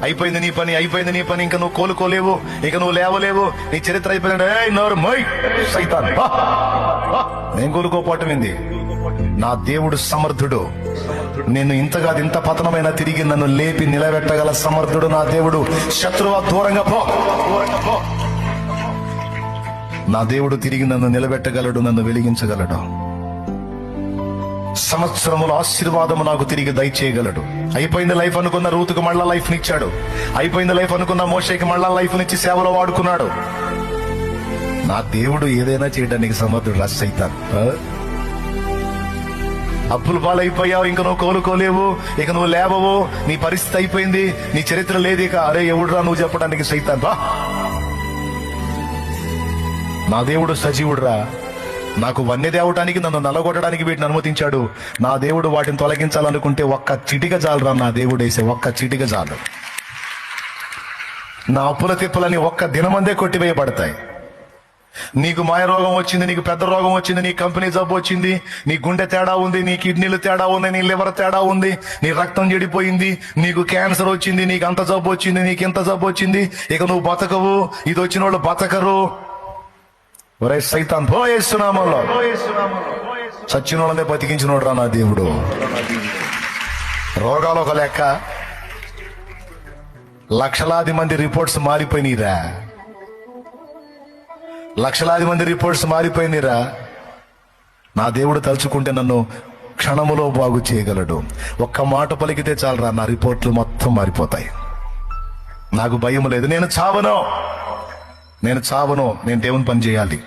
అయిపోయింది నీ పని, అయిపోయింది నీ పని, ఇంకా నువ్వు కోలుకోలేవు, ఇక నువ్వు లేవలేవు, నీ చరిత్ర అయిపోయింది. నోరు మోయ్ సైతాన్, నేను కోలుకోపోవటం ఏంది? నా దేవుడు సమర్థుడు. నేను ఇంత పతనమైన తిరిగి నన్ను లేపి నిలబెట్టగల సమర్థుడు నా దేవుడు. శత్రువా దూరంగా పో. నా దేవుడు తిరిగి నన్ను నిలబెట్టగలడు, నన్ను వెలిగించగలడు. సంవత్సరముల ఆశీర్వాదము నాకు తిరిగి దయచేయగలడు. అయిపోయింది లైఫ్ అనుకున్న రూతుకు మళ్ళా లైఫ్ నిచ్చాడు. అయిపోయింది లైఫ్ అనుకున్న మోషేకి మళ్ళా లైఫ్ నిచ్చి సేవలో వాడుకున్నాడు. నా దేవుడు ఏదైనా చేయడానికి సమర్థుడు. రా సైతాన్, అప్పులు పాలైపోయావు, ఇంక నువ్వు కోలుకోలేవు, ఇక నువ్వు లేవవు, నీ పరిస్థితి అయిపోయింది, నీ చరిత్ర లేదు ఇక. అరే ఎవడురా నువ్వు చెప్పడానికి సైతాన్? బా, నా దేవుడు సజీవుడురా. నాకు వన్నె తేవటానికి, నన్ను నల్లగొట్టడానికి వీటిని అనుమతించాడు. నా దేవుడు వాటిని తొలగించాలనుకుంటే ఒక్క చిటిక చాలురా. నా దేవుడు వేసే ఒక్క చిటిక చాలు. నా అప్పుల తిప్పలని ఒక్క దినమందే కొట్టివేయబడతాయి. నీకు మాయ రోగం వచ్చింది, నీకు పెద్ద రోగం వచ్చింది, నీ కంపెనీ జబ్బు వచ్చింది, నీ గుండె తేడా ఉంది, నీ కిడ్నీలు తేడా ఉంది, నీ లివర్ తేడా ఉంది, నీ రక్తం చెడిపోయింది, నీకు క్యాన్సర్ వచ్చింది, నీకు అంత జబ్బు వచ్చింది, నీకు ఇంత జబ్బు వచ్చింది, ఇక నువ్వు బతకవు, ఇది వచ్చిన వాళ్ళు బతకరు. ఒరే సైతాన్, పోయేస్తున్నామలో చచ్చిన వాళ్ళనే బతికించినోడు రా నా దేవుడు. రోగాలు ఒక లెక్క, లక్షలాది మంది రిపోర్ట్స్ మారిపోయినీరా. లక్షలాది మంది రిపోర్ట్స్ మారిపోయినరా. నా దేవుడు తలుచుకుంటే నన్ను క్షణములో బాగు చేయగలడు. ఒక్క మాట పలికితే చాలరా, నా రిపోర్ట్లు మొత్తం మారిపోతాయి. నాకు భయం లేదు. నేను చావను, నేను దేవుని పని చేయాలి.